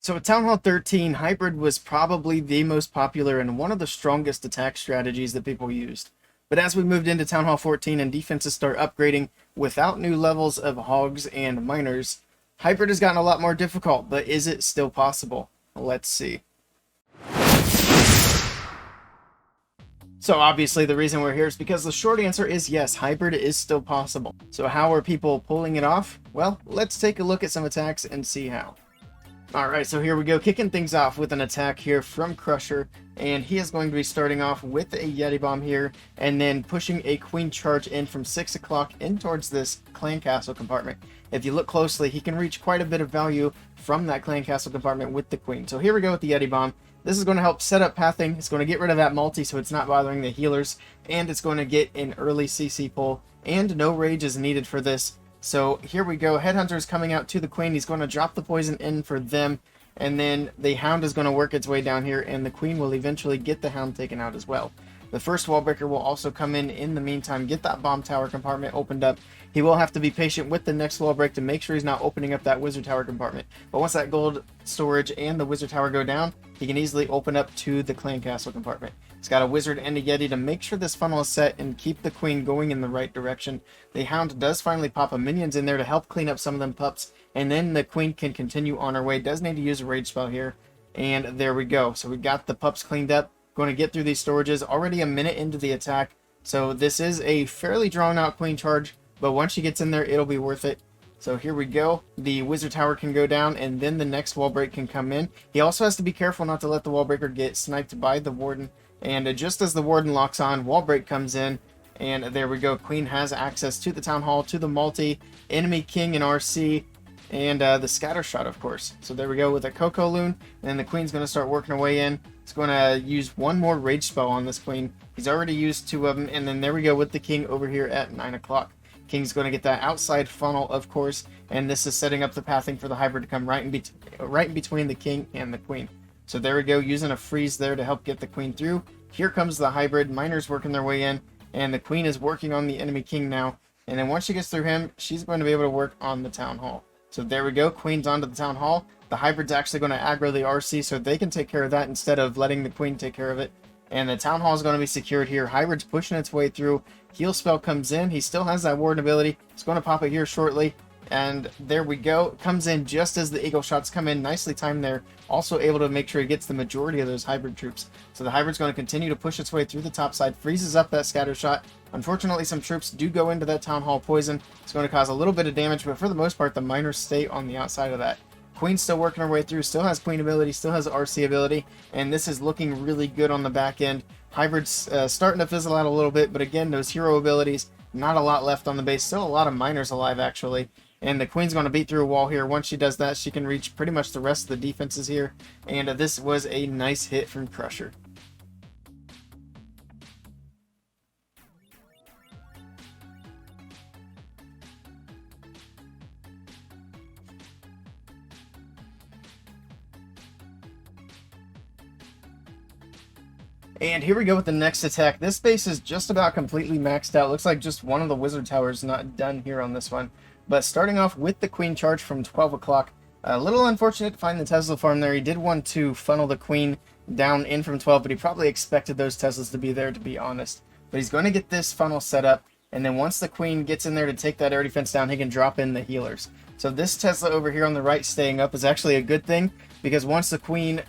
So at Town Hall 13, Hybrid was probably the most popular and one of the strongest attack strategies that people used. But as we moved into Town Hall 14 and defenses start upgrading without new levels of Hogs and Miners, Hybrid has gotten a lot more difficult, but is it still possible? Let's see. So obviously the reason we're here is because the short answer is yes, Hybrid is still possible. So how are people pulling it off? Well, let's take a look at some attacks and see how. Alright, so here we go, kicking things off with an attack here from Crusher, and he is going to be starting off with a Yeti Bomb here, and then pushing a Queen Charge in from 6 o'clock in towards this Clan Castle compartment. If you look closely, he can reach quite a bit of value from that Clan Castle compartment with the Queen. So here we go with the Yeti Bomb. This is going to help set up pathing, it's going to get rid of that multi so it's not bothering the healers, and it's going to get an early CC pull, and no rage is needed for this. So here we go, Headhunter is coming out to the Queen, he's going to drop the poison in for them, and then the Hound is going to work its way down here, and the Queen will eventually get the Hound taken out as well. The first wall breaker will also come in the meantime, get that bomb tower compartment opened up. He will have to be patient with the next wall break to make sure he's not opening up that wizard tower compartment. But once that gold storage and the wizard tower go down, he can easily open up to the Clan Castle compartment. He's got a wizard and a Yeti to make sure this funnel is set and keep the Queen going in the right direction. The Hound does finally pop a minions in there to help clean up some of them pups, and then the Queen can continue on her way. Does need to use a rage spell here, and there we go. So we got the pups cleaned up. Going to get through these storages. Already a minute into the attack, so this is a fairly drawn out Queen Charge, but once she gets in there, it'll be worth it. So here we go. The wizard tower can go down, and then the next wall break can come in. He also has to be careful not to let the wall breaker get sniped by the warden, and just as the warden locks on, wall break comes in, and there we go. Queen has access to the town hall, to the multi, enemy king and RC, and the scatter shot, of course. So there we go with a Coco Loon, and then the Queen's going to start working her way in. It's going to use one more rage spell on this Queen. He's already used two of them, and then there we go with the King over here at 9 o'clock. King's going to get that outside funnel, of course, and this is setting up the pathing for the Hybrid to come right in between the King and the Queen. So there we go, using a freeze there to help get the Queen through. Here comes the Hybrid. Miners working their way in, and the Queen is working on the enemy King now. And then once she gets through him, she's going to be able to work on the Town Hall. So there we go, Queen's onto the Town Hall. The Hybrid's actually going to aggro the RC so they can take care of that instead of letting the Queen take care of it. And the Town Hall is going to be secured here. Hybrid's pushing its way through. Heal spell comes in. He still has that Warden ability. He's going to pop it here shortly. And there we go. Comes in just as the Eagle shots come in. Nicely timed there. Also able to make sure he gets the majority of those Hybrid troops. So the Hybrid's going to continue to push its way through the top side. Freezes up that scatter shot. Unfortunately, some troops do go into that Town Hall poison. It's going to cause a little bit of damage, but for the most part, the miners stay on the outside of that. Queen's still working her way through, still has Queen ability, still has RC ability, and this is looking really good on the back end. Hybrid's starting to fizzle out a little bit, but again, those hero abilities, not a lot left on the base. Still a lot of miners alive, actually. And the Queen's going to beat through a wall here. Once she does that, she can reach pretty much the rest of the defenses here. And this was a nice hit from Crusher. And here we go with the next attack. This base is just about completely maxed out. Looks like just one of the wizard towers not done here on this one. But starting off with the Queen Charge from 12 o'clock. A little unfortunate to find the Tesla farm there. He did want to funnel the Queen down in from 12, but he probably expected those Teslas to be there, to be honest. But he's going to get this funnel set up, and then once the Queen gets in there to take that air defense down, he can drop in the healers. So this Tesla over here on the right staying up is actually a good thing, because once the Queen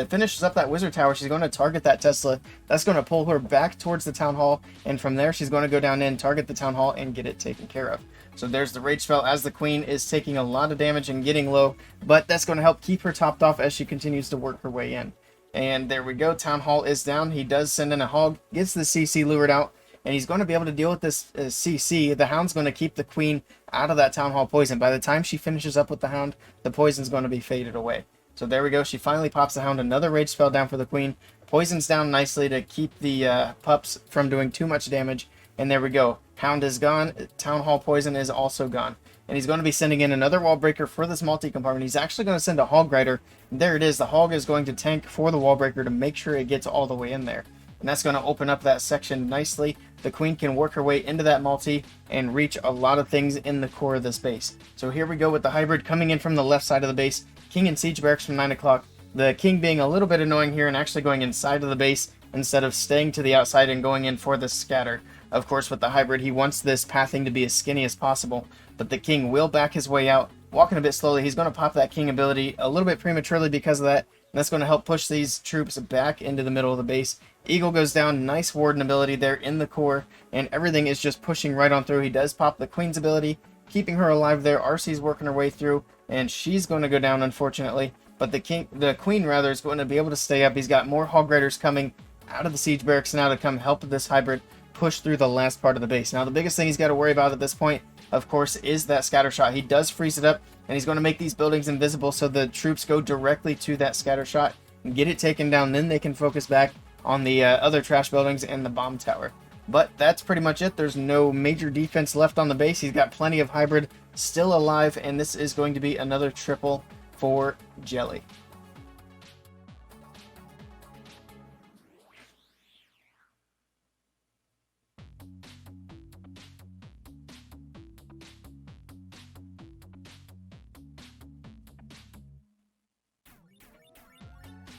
finishes up that wizard tower, she's going to target that Tesla. That's going to pull her back towards the town hall, and from there she's going to go down in, target the town hall, and get it taken care of. So there's the rage spell as the Queen is taking a lot of damage and getting low, but that's going to help keep her topped off as she continues to work her way in. And there we go, town hall is down. He does send in a hog, gets the CC lured out, and he's going to be able to deal with this CC. The Hound's going to keep the Queen out of that town hall poison. By the time she finishes up with the Hound, the poison's going to be faded away. So there we go. She finally pops the Hound. Another rage spell down for the Queen. Poison's down nicely to keep the pups from doing too much damage. And there we go. Hound is gone. Town Hall poison is also gone. And he's going to be sending in another wall breaker for this multi-compartment. He's actually going to send a Hog Rider. There it is. The Hog is going to tank for the wall breaker to make sure it gets all the way in there. And that's going to open up that section nicely. The Queen can work her way into that multi and reach a lot of things in the core of this base. So here we go with the Hybrid coming in from the left side of the base. king and siege barracks from 9 o'clock. The king being a little bit annoying here and actually going inside of the base instead of staying to the outside and going in for the scatter. Of course, with the hybrid, he wants this pathing to be as skinny as possible, but the king will back his way out, walking a bit slowly. He's going to pop that king ability a little bit prematurely because of that, and that's going to help push these troops back into the middle of the base. Eagle goes down, nice warden ability there in the core, and everything is just pushing right on through. He does pop the queen's ability, keeping her alive there. RC's working her way through, and she's going to go down, unfortunately. But the queen rather is going to be able to stay up. He's got more hog riders coming out of the siege barracks now to come help this hybrid push through the last part of the base. Now the biggest thing he's got to worry about at this point, of course, is that scatter shot. He does freeze it up, and he's going to make these buildings invisible so the troops go directly to that scatter shot and get it taken down. Then they can focus back on the other trash buildings and the bomb tower. But that's pretty much it. There's no major defense left on the base. He's got plenty of hybrid still alive, and this is going to be another triple for Jelly.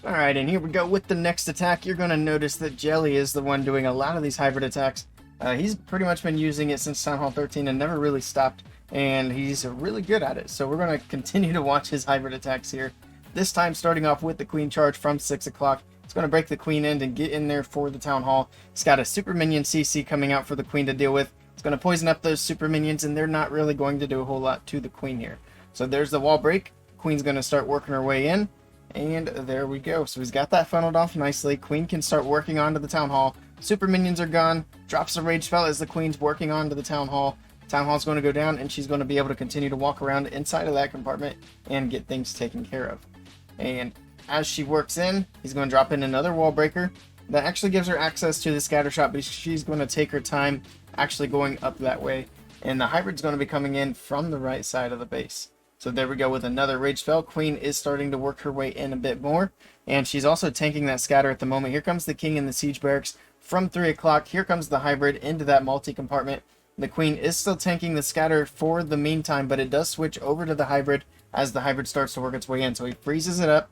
Alright, and here we go with the next attack. You're going to notice that Jelly is the one doing a lot of these hybrid attacks. He's pretty much been using it since Town Hall 13 and never really stopped, and he's really good at it. So we're going to continue to watch his hybrid attacks here. This time starting off with the queen charge from 6 o'clock. It's going to break the queen end and get in there for the Town Hall. He's got a super minion CC coming out for the queen to deal with. It's going to poison up those super minions, and they're not really going to do a whole lot to the queen here. So there's the wall break. Queen's going to start working her way in. And there we go. So he's got that funneled off nicely. Queen can start working onto the Town Hall. Super minions are gone. Drops a rage spell as the queen's working onto the Town Hall. Town Hall's going to go down, and she's going to be able to continue to walk around inside of that compartment and get things taken care of. And as she works in, he's going to drop in another wall breaker. That actually gives her access to the scatter shot, but she's going to take her time actually going up that way. And the hybrid's going to be coming in from the right side of the base. So there we go with another rage spell. Queen is starting to work her way in a bit more, and she's also tanking that scatter at the moment. Here comes the king in the siege barracks from 3 o'clock. Here comes the hybrid into that multi-compartment. The queen is still tanking the scatter for the meantime, but it does switch over to the hybrid as the hybrid starts to work its way in. So he freezes it up,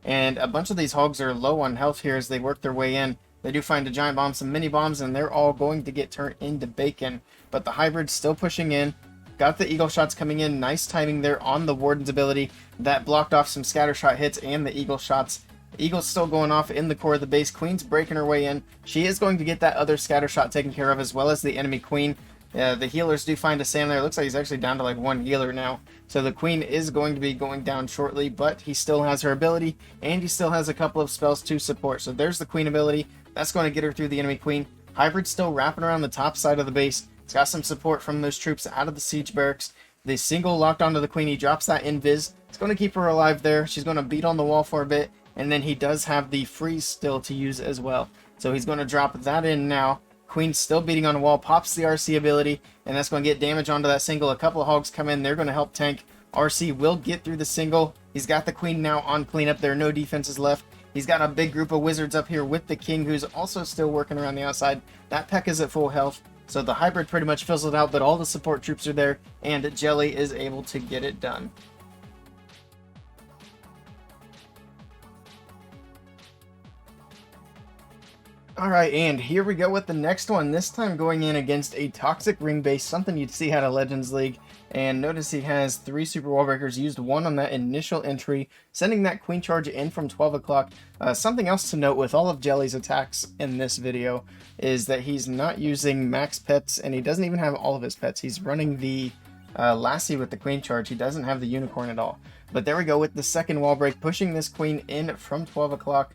and a bunch of these hogs are low on health here as they work their way in. They do find a giant bomb, some mini bombs, and they're all going to get turned into bacon. But the hybrid's still pushing in. Got the eagle shots coming in. Nice timing there on the warden's ability. That blocked off some scatter shot hits and the eagle shots. Eagle's still going off in the core of the base. Queen's breaking her way in. She is going to get that other scatter shot taken care of as well as the enemy queen. The healers do find a Sam there. Looks like he's actually down to like one healer now. So the queen is going to be going down shortly, but he still has her ability and he still has a couple of spells to support. So there's the queen ability. That's going to get her through the enemy queen. Hybrid's still wrapping around the top side of the base. It's got some support from those troops out of the siege barracks. The single locked onto the queen. He drops that invis. It's going to keep her alive there. She's going to beat on the wall for a bit. And then he does have the freeze still to use as well. So he's going to drop that in now. Queen's still beating on the wall. Pops the RC ability. And that's going to get damage onto that single. A couple of hogs come in. They're going to help tank. RC will get through the single. He's got the queen now on cleanup. There are no defenses left. He's got a big group of wizards up here with the king, who's also still working around the outside. That Peck is at full health. So the hybrid pretty much fills it out, but all the support troops are there, and Jelly is able to get it done. Alright, and here we go with the next one. This time going in against a toxic ring base, something you'd see out of Legends League. And notice he has 3 super wall breakers, used 1 on that initial entry, sending that queen charge in from 12 o'clock. Something else to note with all of Jelly's attacks in this video is that he's not using max pets, and he doesn't even have all of his pets. He's running the Lassie with the queen charge. He doesn't have the unicorn at all. But there we go with the second wall break, pushing this queen in from 12 o'clock,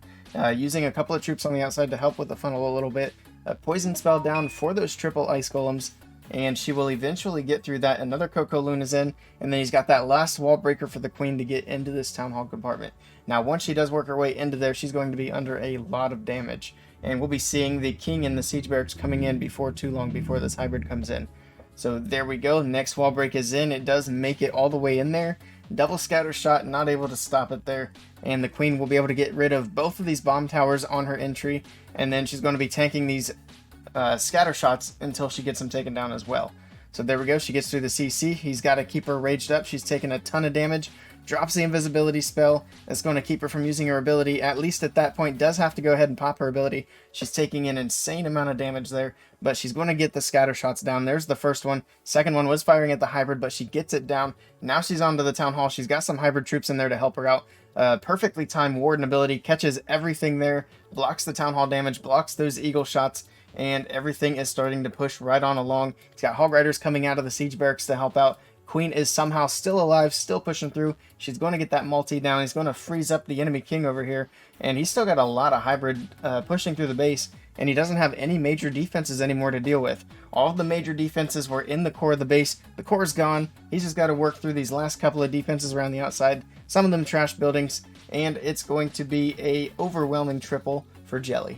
using a couple of troops on the outside to help with the funnel a little bit. A poison spell down for those triple ice golems, and she will eventually get through that. Another Coco Luna's in, and then he's got that last wall breaker for the queen to get into this town hall compartment. Now once she does work her way into there, she's going to be under a lot of damage, and we'll be seeing the king and the siege barracks coming in before too long, before this hybrid comes in. So there we go. Next wall break is in. It does make it all the way in there. Double scatter shot, not able to stop it there, and the queen will be able to get rid of both of these bomb towers on her entry, and then she's going to be tanking these scatter shots until she gets them taken down as well. So there we go. She gets through the CC. He's got to keep her raged up. She's taking a ton of damage. drops the invisibility spell. That's going to keep her from using her ability, at least at that point. Does have to go ahead and pop her ability. She's taking an insane amount of damage there, but she's going to get the scatter shots down. There's the first one. Second one was firing at the hybrid, but she gets it down. Now she's onto the town hall. She's got some hybrid troops in there to help her out. Perfectly timed warden ability, catches everything there, blocks the town hall damage, blocks those eagle shots, and everything is starting to push right on along. He's got hog riders coming out of the siege barracks to help out. Queen is somehow still alive, still pushing through. She's going to get that multi down. He's going to freeze up the enemy king over here, and he's still got a lot of hybrid pushing through the base, and he doesn't have any major defenses anymore to deal with. All of the major defenses were in the core of the base. The core is gone. He's just got to work through these last couple of defenses around the outside, some of them trash buildings, and it's going to be a overwhelming triple for Jelly.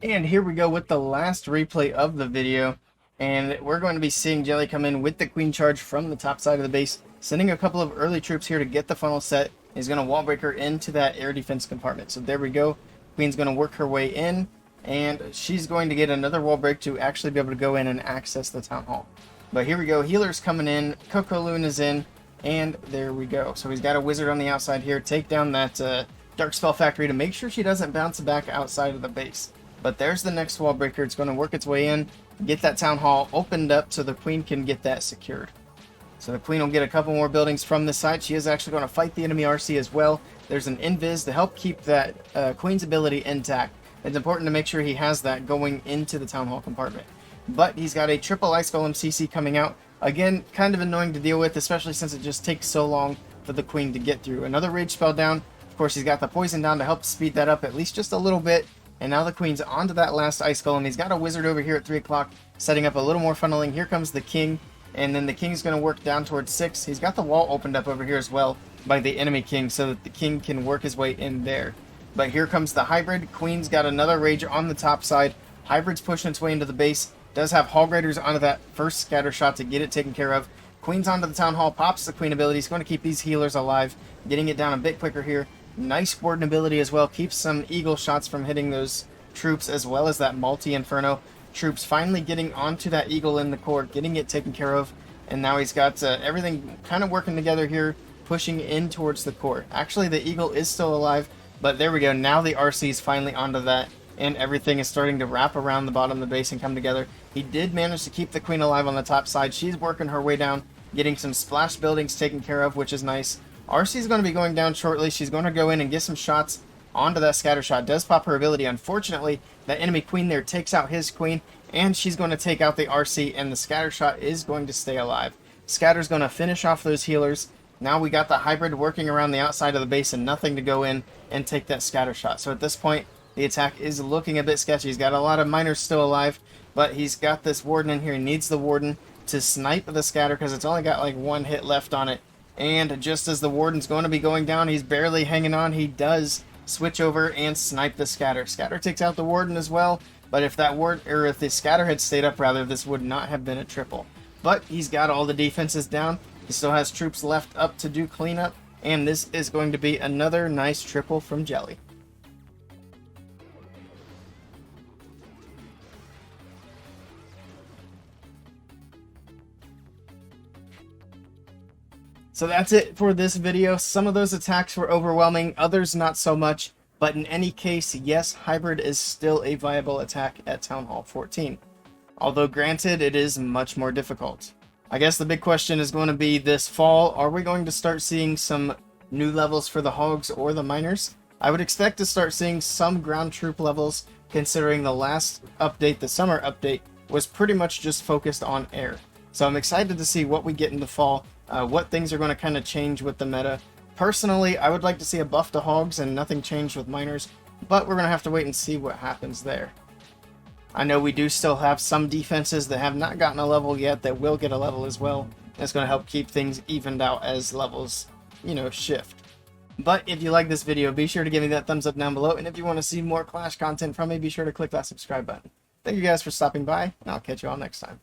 And here we go with the last replay of the video, and we're going to be seeing Jelly come in with the queen charge from the top side of the base, sending a couple of early troops here to get the funnel set. He's going to wall break her into that air defense compartment. So there we go. Queen's going to work her way in, and she's going to get another wall break to actually be able to go in and access the town hall. But here we go. Healer's coming in. Kokoloon is in, and there we go. So he's got a wizard on the outside here. Take down that Dark Spell Factory to make sure she doesn't bounce back outside of the base. But there's the next wall breaker. It's going to work its way in, get that town hall opened up so the queen can get that secured. So the queen will get a couple more buildings from this side. She is actually going to fight the enemy RC as well. There's an invis to help keep that queen's ability intact. It's important to make sure he has that going into the town hall compartment. But he's got a triple ice golem CC coming out. Again, kind of annoying to deal with, especially since it just takes so long for the queen to get through. Another rage spell down. Of course, he's got the poison down to help speed that up at least just a little bit. And now the queen's onto that last ice golem. He's got a wizard over here at 3 o'clock, setting up a little more funneling. Here comes the king, and then the king's going to work down towards 6. He's got the wall opened up over here as well by the enemy king so that the king can work his way in there. But here comes the hybrid. Queen's got another rage on the top side. Hybrid's pushing its way into the base. Does have hog riders onto that first scatter shot to get it taken care of. Queen's onto the town hall, pops the queen ability. He's going to keep these healers alive, getting it down a bit quicker here. Nice warden ability as well. Keeps some eagle shots from hitting those troops, as well as that multi-inferno. Troops finally getting onto that eagle in the core, getting it taken care of. And now he's got everything kind of working together here, pushing in towards the core. Actually, the eagle is still alive, but there we go. Now the RC is finally onto that, and everything is starting to wrap around the bottom of the base and come together. He did manage to keep the queen alive on the top side. She's working her way down, getting some splash buildings taken care of, which is nice. RC is going to be going down shortly. She's going to go in and get some shots onto that scatter shot. Does pop her ability. Unfortunately, that enemy queen there takes out his queen, and she's going to take out the RC, and the scatter shot is going to stay alive. Scatter's going to finish off those healers. Now we got the hybrid working around the outside of the base and nothing to go in and take that scatter shot. So at this point, the attack is looking a bit sketchy. He's got a lot of miners still alive, but he's got this warden in here. He needs the warden to snipe the scatter because it's only got like one hit left on it. And just as the warden's going to be going down, he's barely hanging on. He does switch over and snipe the scatter. Scatter takes out the warden as well, but if that if the scatter had stayed up, rather, this would not have been a triple. But he's got all the defenses down. He still has troops left up to do cleanup, and this is going to be another nice triple from Jelly. So that's it for this video. Some of those attacks were overwhelming, others not so much, but in any case, yes, hybrid is still a viable attack at Town Hall 14. Although granted, it is much more difficult. I guess the big question is going to be this fall, are we going to start seeing some new levels for the Hogs or the Miners? I would expect to start seeing some ground troop levels, considering the last update, the summer update, was pretty much just focused on air. So I'm excited to see what we get in the fall, what things are going to kind of change with the meta. Personally, I would like to see a buff to Hogs and nothing changed with Miners, but we're going to have to wait and see what happens there. I know we do still have some defenses that have not gotten a level yet that will get a level as well. That's going to help keep things evened out as levels, shift. But if you like this video, be sure to give me that thumbs up down below, and if you want to see more Clash content from me, be sure to click that subscribe button. Thank you guys for stopping by, and I'll catch you all next time.